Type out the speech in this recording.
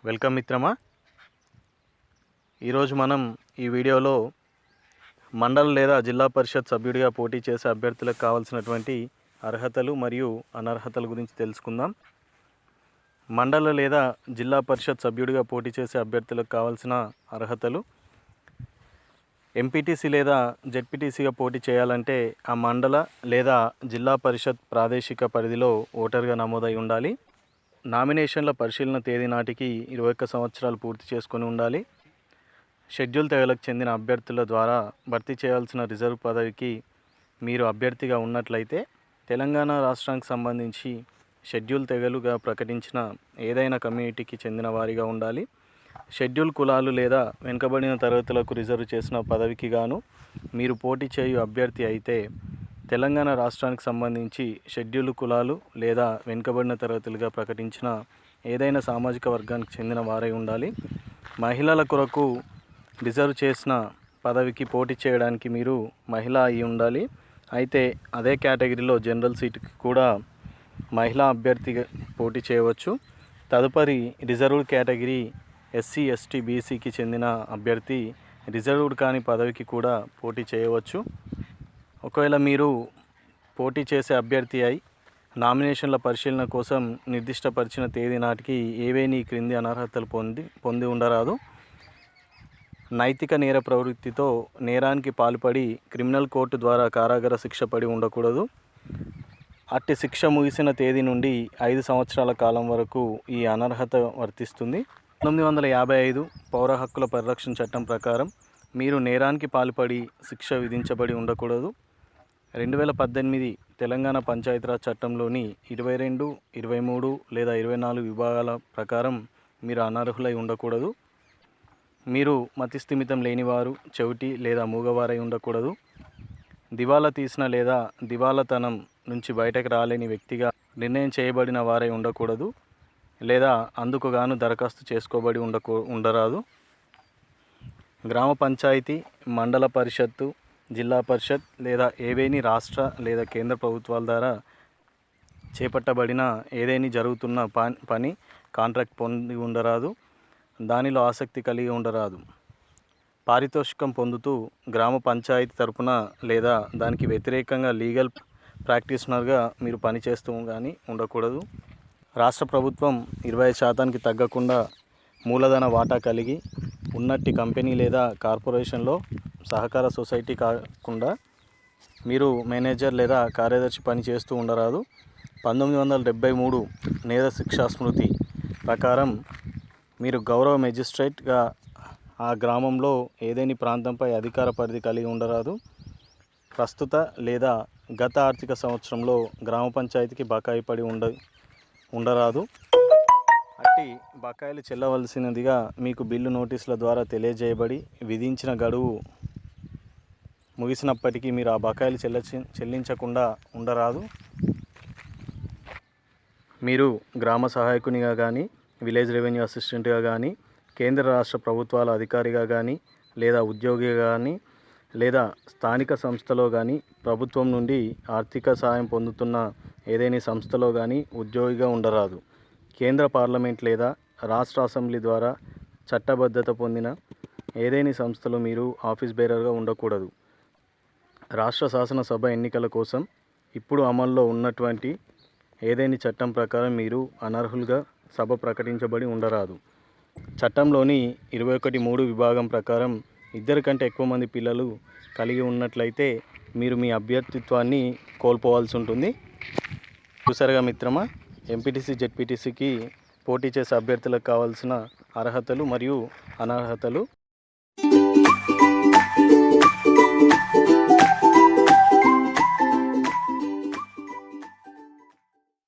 Welcome మిత్రమా. ఈరోజు మనం ఈ వీడియోలో మండల లేదా జిల్లా పరిషత్ సభ్యుడిగా పోటీ చేసే అభ్యర్థులకు కావాల్సినటువంటి అర్హతలు మరియు అనర్హతల గురించి తెలుసుకుందాం. మండల లేదా జిల్లా పరిషత్ సభ్యుడిగా పోటీ చేసే అభ్యర్థులకు కావాల్సిన అర్హతలు: ఎంపీటీసీ లేదా జెడ్పీటీసీగా పోటీ చేయాలంటే ఆ మండల లేదా జిల్లా పరిషత్ ప్రాదేశిక పరిధిలో ఓటర్గా నమోదై ఉండాలి. నామినేషన్ల పరిశీలన తేదీ నాటికి 21 సంవత్సరాలు పూర్తి చేసుకొని ఉండాలి. షెడ్యూల్ తెగలకు చెందిన అభ్యర్థుల ద్వారా భర్తీ చేయాల్సిన రిజర్వ్ పదవికి మీరు అభ్యర్థిగా ఉన్నట్లయితే తెలంగాణ రాష్ట్రానికి సంబంధించి షెడ్యూల్ తెగలుగా ప్రకటించిన ఏదైనా కమ్యూనిటీకి చెందిన వారిగా ఉండాలి. షెడ్యూల్ కులాలు లేదా వెనుకబడిన తరగతులకు రిజర్వ్ చేసిన పదవికి గాను మీరు పోటీ చేయు అభ్యర్థి అయితే తెలంగాణ రాష్ట్రానికి సంబంధించి షెడ్యూల్ కులాలు లేదా వెనుకబడిన తరగతులుగా ప్రకటించిన ఏదైనా సామాజిక వర్గానికి చెందిన వారై ఉండాలి. మహిళల కొరకు రిజర్వ్ చేసిన పదవికి పోటీ చేయడానికి మీరు మహిళ అయి ఉండాలి. అయితే అదే కేటగిరీలో జనరల్ సీటుకి కూడా మహిళా అభ్యర్థి పోటీ చేయవచ్చు. తదుపరి రిజర్వ్డ్ కేటగిరీ ఎస్సీ, ఎస్టీ, బీసీకి చెందిన అభ్యర్థి రిజర్వ్డ్ కాని పదవికి కూడా పోటీ చేయవచ్చు. ఒకవేళ మీరు పోటీ చేసే అభ్యర్థి అయి నామినేషన్ల పరిశీలన కోసం నిర్దిష్టపరిచిన తేదీ నాటికి ఏవేని క్రింది అనర్హతలు పొంది ఉండరాదు: నైతిక నేర ప్రవృత్తితో నేరానికి పాల్పడి క్రిమినల్ కోర్టు ద్వారా కారాగార శిక్ష పడి ఉండకూడదు. అట్టి శిక్ష ముగిసిన తేదీ నుండి 5 సంవత్సరాల కాలం వరకు ఈ అనర్హత వర్తిస్తుంది. 1955 పౌర హక్కుల పరిరక్షణ చట్టం ప్రకారం మీరు నేరానికి పాల్పడి శిక్ష విధించబడి ఉండకూడదు. 2018 తెలంగాణ పంచాయతీరాజ్ చట్టంలోని 22, 23 లేదా 24 విభాగాల ప్రకారం మీరు అనర్హులై ఉండకూడదు. మీరు మతిస్థిమితం లేనివారు, చెవిటి లేదా మూగవారై ఉండకూడదు. దివాలా తీసిన లేదా దివాలాతనం నుంచి బయటకు రాలేని వ్యక్తిగా నిర్ణయం చేయబడిన వారై ఉండకూడదు లేదా అందుకు గాను దరఖాస్తు చేసుకోబడి ఉండరాదు. గ్రామ పంచాయతీ, మండల పరిషత్తు, జిల్లా పరిషత్ లేదా ఏవేని రాష్ట్ర లేదా కేంద్ర ప్రభుత్వాల ద్వారా చేపట్టబడిన ఏదేని జరుగుతున్న పని కాంట్రాక్ట్ పొంది ఉండరాదు. దానిలో ఆసక్తి కలిగి ఉండరాదు. పారితోషికం పొందుతూ గ్రామ పంచాయతీ తరపున లేదా దానికి వ్యతిరేకంగా లీగల్ ప్రాక్టీషనర్గా మీరు పనిచేస్తూ కానీ ఉండకూడదు. రాష్ట్ర ప్రభుత్వం 25% తగ్గకుండా మూలధన వాటా కలిగి ఉన్నట్టి కంపెనీ లేదా కార్పొరేషన్లో సహకార సొసైటీ కాకుండా మీరు మేనేజర్ లేదా కార్యదర్శి పని చేస్తూ ఉండరాదు. 1973 నేర శిక్షా స్మృతి ప్రకారం మీరు గౌరవ మెజిస్ట్రేట్గా ఆ గ్రామంలో ఏదేని ప్రాంతంపై అధికార పరిధి కలిగి ఉండరాదు. ప్రస్తుత లేదా గత ఆర్థిక సంవత్సరంలో గ్రామ పంచాయతీకి బకాయి పడి ఉండరాదు. అట్టి బకాయిలు చెల్లవలసినదిగా మీకు బిల్లు నోటీసుల ద్వారా తెలియజేయబడి విధించిన గడువు ముగిసినప్పటికీ మీరు ఆ బకాయిలు చెల్లించకుండా ఉండరాదు. మీరు గ్రామ సహాయకునిగా కానీ, విలేజ్ రెవెన్యూ అసిస్టెంట్గా కానీ, కేంద్ర రాష్ట్ర ప్రభుత్వాల అధికారిగా కానీ లేదా ఉద్యోగిగా కానీ లేదా స్థానిక సంస్థలో కానీ ప్రభుత్వం నుండి ఆర్థిక సహాయం పొందుతున్న ఏదైనా సంస్థలో కానీ ఉద్యోగిగా ఉండరాదు. కేంద్ర పార్లమెంట్ లేదా రాష్ట్ర అసెంబ్లీ ద్వారా చట్టబద్ధత పొందిన ఏదైనా సంస్థలో మీరు ఆఫీస్ బేరర్గా ఉండకూడదు. రాష్ట్ర శాసనసభ ఎన్నికల కోసం ఇప్పుడు అమల్లో ఉన్నటువంటి ఏదైనా చట్టం ప్రకారం మీరు అనర్హులుగా సభ ప్రకటించబడి ఉండరాదు. చట్టంలోని 21(3) విభాగం ప్రకారం 2 కంటే ఎక్కువ మంది పిల్లలు కలిగి ఉన్నట్లయితే మీరు మీ అభ్యర్థిత్వాన్ని కోల్పోవాల్సి ఉంటుంది. చూసారుగా మిత్రమా, ఎంపీటీసీ, జెడ్పీటీసీకి పోటీ చేసే అభ్యర్థులకు కావాల్సిన అర్హతలు మరియు అనర్హతలు.